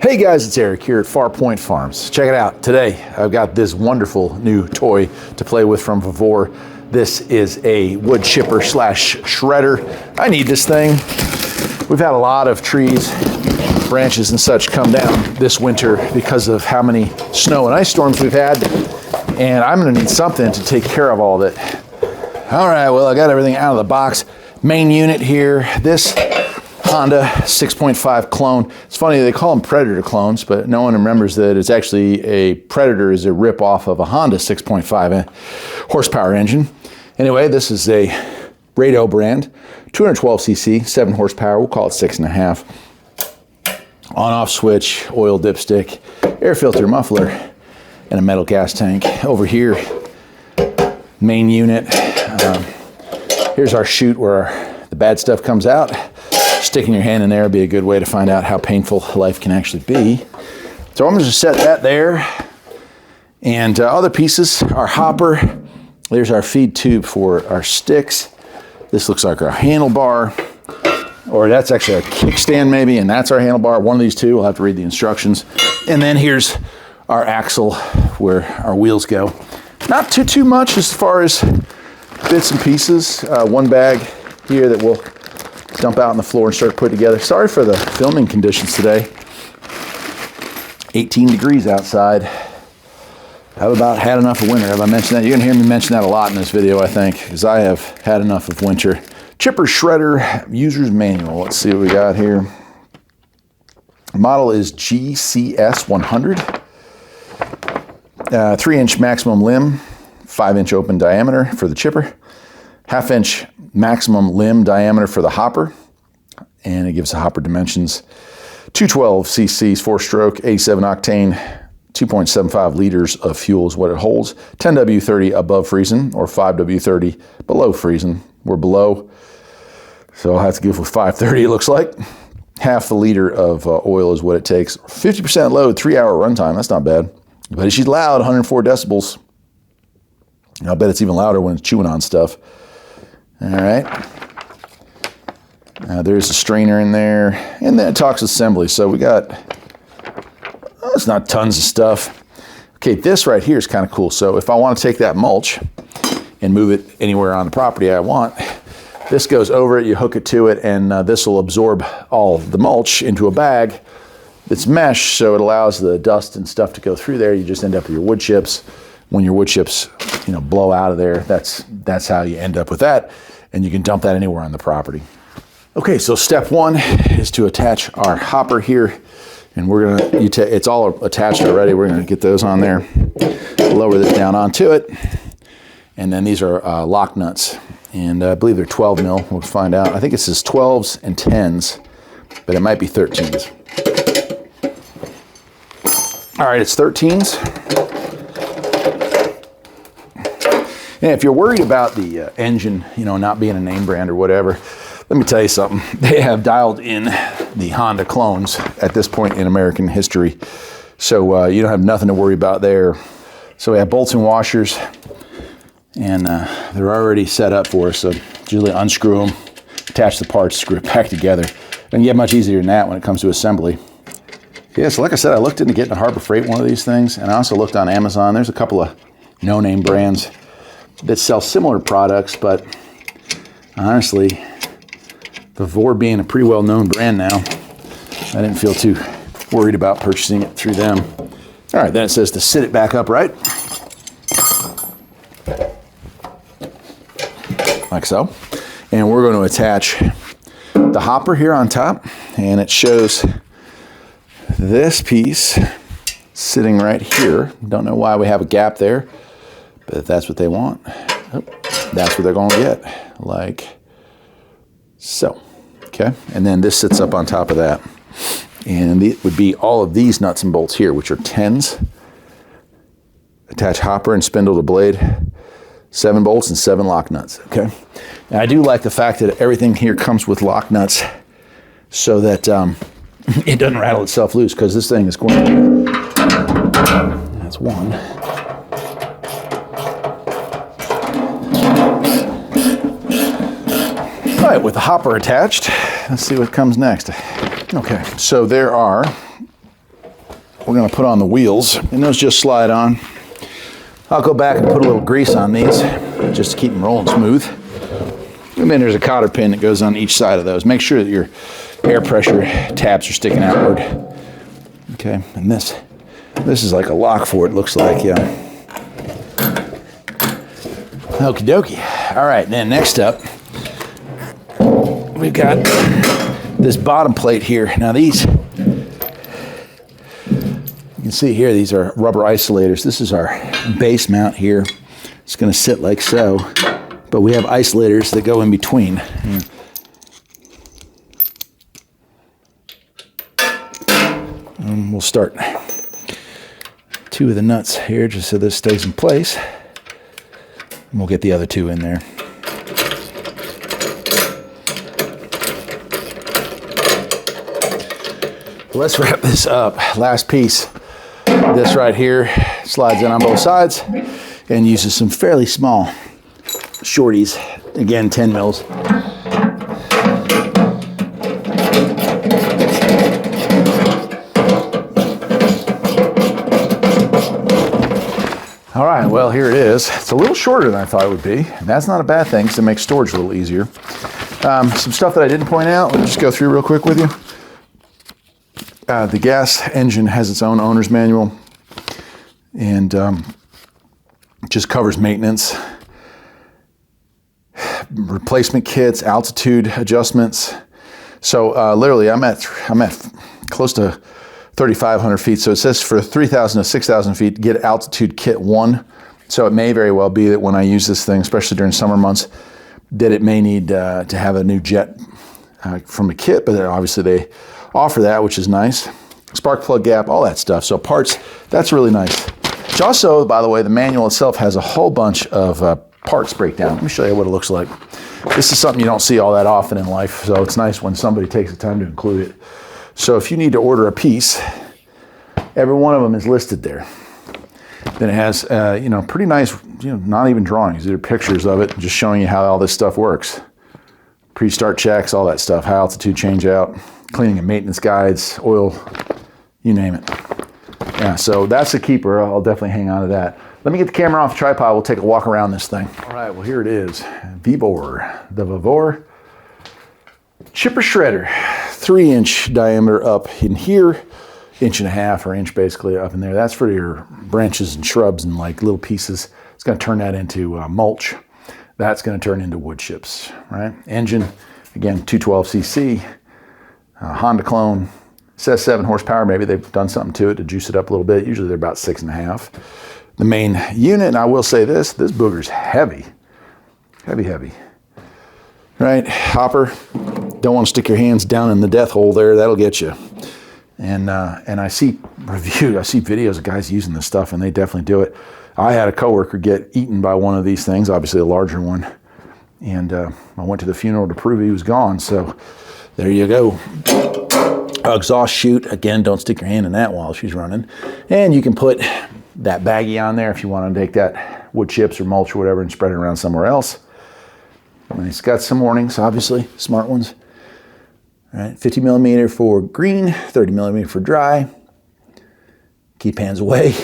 Hey guys, it's Eric here at Farpoint Farms. Check it out. Today, I've got this wonderful new toy to play with from Vevor. This is a wood chipper slash shredder. I need this thing. We've had a lot of trees, branches and such come down this winter because of how many snow and ice storms we've had. And I'm gonna need something to take care of all of it. All right, well, I got everything out of the box. Main unit here, this Honda 6.5 clone. It's funny, they call them Predator clones, but no one remembers that it's actually a Predator is a rip-off of a Honda 6.5 horsepower engine. Anyway, this is a Rado brand, 212cc, 7 horsepower, we'll call it 6.5. On-off switch, oil dipstick, air filter muffler, and a metal gas tank. Over here, main unit. Here's our chute where the bad stuff comes out. Sticking your hand in there would be a good way to find out how painful life can actually be. So I'm going to set that there. And other pieces, our hopper. There's our feed tube for our sticks. This looks like our handlebar. Or that's actually our kickstand maybe, and that's our handlebar. One of these two, we'll have to read the instructions. And then here's our axle where our wheels go. Not too much as far as bits and pieces. One bag here that we'll dump out on the floor and start putting together. Sorry for the filming conditions today. 18 degrees outside. I've about had enough of winter. Have I mentioned that? You're gonna hear me mention that a lot in this video, I think, because I have had enough of winter. Chipper shredder user's manual. Let's see what we got here. Model is GCS 100. 3-inch maximum limb, 5-inch open diameter for the chipper. 1/2-inch maximum limb diameter for the hopper, and it gives the hopper dimensions. 212 cc's, 4-stroke, 87 octane, 2.75 liters of fuel is what it holds. 10W30 above freezing, or 5W30 below freezing. We're below, so I'll have to give with 530 it looks like. Half the liter of oil is what it takes. 50% load, 3-hour runtime, that's not bad. But she's loud, 104 decibels. I'll bet it's even louder when it's chewing on stuff. All right, there's a strainer in there, and then it talks assembly. So we got, it's not tons of stuff. Okay, this right here is kind of cool. So if I want to take that mulch and move it anywhere on the property I want, this goes over it, you hook it to it, and this will absorb all the mulch into a bag that's mesh, so it allows the dust and stuff to go through there. You just end up with your wood chips. When your wood chips, blow out of there, that's how you end up with that, and you can dump that anywhere on the property. Okay, so step one is to attach our hopper here, and we're gonna, it's all attached already. We're gonna get those on there, lower this down onto it, and then these are lock nuts, and I believe they're 12 mil. We'll find out. I think it says 12s and 10s, but it might be 13s. All right, it's 13s. And if you're worried about the engine, not being a name brand or whatever, let me tell you something. They have dialed in the Honda clones at this point in American history. So you don't have nothing to worry about there. So we have bolts and washers, and they're already set up for us. So usually unscrew them, attach the parts, screw it back together. It can get much easier than that when it comes to assembly. Yeah, so like I said, I looked into getting a Harbor Freight one of these things, and I also looked on Amazon. There's a couple of no-name brands that sell similar products, but honestly, Vevor being a pretty well-known brand now, I didn't feel too worried about purchasing it through them. All right, then it says to sit it back upright, like so. And we're going to attach the hopper here on top, and it shows this piece sitting right here. Don't know why we have a gap there, but if that's what they want, that's what they're going to get, like so. Okay, and then this sits up on top of that. And it would be all of these nuts and bolts here, which are 10s. Attach hopper and spindle to blade, 7 bolts and 7 lock nuts, okay? And I do like the fact that everything here comes with lock nuts so that it doesn't rattle itself loose, because this thing is going to, that's one. All right, with the hopper attached, let's see what comes next. Okay, so there are we're gonna put on the wheels, and those just slide on. I'll go back and put a little grease on these just to keep them rolling smooth. And then there's a cotter pin that goes on each side of those. Make sure that your air pressure tabs are sticking outward. Okay, and this is like a lock for it, looks like, yeah. Okie dokie. All right, then next up, we've got this bottom plate here. Now these, you can see here, these are rubber isolators. This is our base mount here. It's gonna sit like so, but we have isolators that go in between. And we'll start 2 of the nuts here just so this stays in place. And we'll get the other 2 in there. Let's wrap this up. Last piece. This right here slides in on both sides and uses some fairly small shorties. Again, 10 mils. All right, well, here it is. It's a little shorter than I thought it would be, and that's not a bad thing because it makes storage a little easier. Some stuff that I didn't point out, let me just go through real quick with you. The gas engine has its own owner's manual, and just covers maintenance, replacement kits, altitude adjustments. So literally, I'm at close to 3,500 feet. So it says for 3,000 to 6,000 feet, get altitude kit 1. So it may very well be that when I use this thing, especially during summer months, that it may need to have a new jet from a kit, but obviously they offer that, which is nice. Spark plug gap, all that stuff. So parts, that's really nice. Which also, by the way, the manual itself has a whole bunch of parts breakdown. Let me show you what it looks like. This is something you don't see all that often in life, so it's nice when somebody takes the time to include it. So if you need to order a piece, every one of them is listed there. Then it has, pretty nice, not even drawings, they're pictures of it, just showing you how all this stuff works. Pre-start checks, all that stuff, high altitude change out, cleaning and maintenance guides, oil, you name it. Yeah, so that's a keeper. I'll definitely hang on to that. Let me get the camera off the tripod. We'll take a walk around this thing. All right, well, here it is. Vevor, the Vevor chipper shredder. 3-inch diameter up in here, 1.5 inches or inch basically up in there. That's for your branches and shrubs and like little pieces. It's going to turn that into mulch. That's going to turn into wood chips, right? Engine, again, 212cc, Honda clone. Says 7 horsepower. Maybe they've done something to it to juice it up a little bit. Usually they're about 6.5. The main unit, and I will say this booger's heavy. Heavy. Right, hopper. Don't want to stick your hands down in the death hole there. That'll get you. And I see videos of guys using this stuff, and they definitely do it. I had a coworker get eaten by one of these things, obviously a larger one. And I went to the funeral to prove he was gone. So there you go. Exhaust chute, again, don't stick your hand in that while she's running. And you can put that baggie on there if you want to take that wood chips or mulch or whatever and spread it around somewhere else. And it's got some warnings, obviously, smart ones. All right, 50 millimeter for green, 30 millimeter for dry. Keep hands away.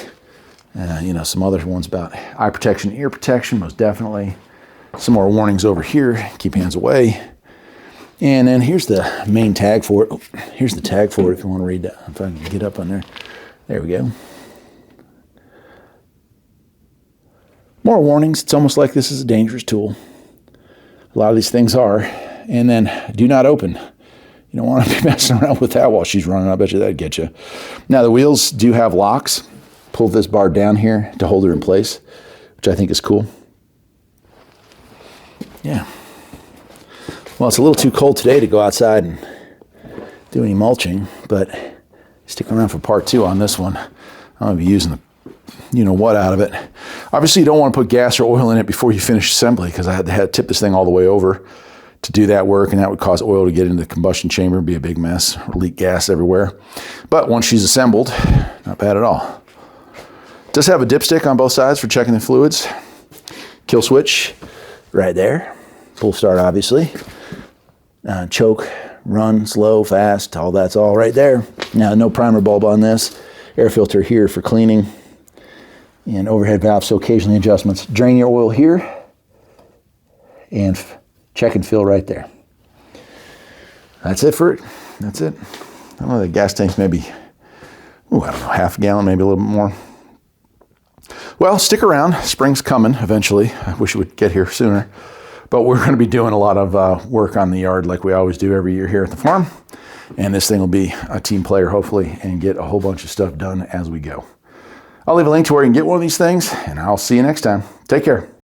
Some other ones about eye protection, ear protection, most definitely. Some more warnings over here, keep hands away. And then here's the main tag for it. Oh, here's the tag for it if you want to read that. If I can get up on there. There we go. More warnings. It's almost like this is a dangerous tool. A lot of these things are. And then do not open. You don't want to be messing around with that while she's running. I bet you that'd get you. Now the wheels do have locks. Pull this bar down here to hold her in place, which I think is cool. Yeah. Well, it's a little too cold today to go outside and do any mulching, but stick around for part 2 on this one. I'm going to be using the you-know-what out of it. Obviously, you don't want to put gas or oil in it before you finish assembly because I had to tip this thing all the way over to do that work, and that would cause oil to get into the combustion chamber and be a big mess, or leak gas everywhere. But once she's assembled, not bad at all. It does have a dipstick on both sides for checking the fluids. Kill switch right there. Full start, obviously. Choke, run, slow, fast, all that's all right there. Now, no primer bulb on this. Air filter here for cleaning. And overhead valve, so occasionally adjustments. Drain your oil here. And check and fill right there. That's it for it. That's it. I don't know, the gas tank's maybe, I don't know, half a gallon, maybe a little bit more. Well, stick around. Spring's coming eventually. I wish it would get here sooner. But we're going to be doing a lot of work on the yard like we always do every year here at the farm. And this thing will be a team player, hopefully, and get a whole bunch of stuff done as we go. I'll leave a link to where you can get one of these things, and I'll see you next time. Take care.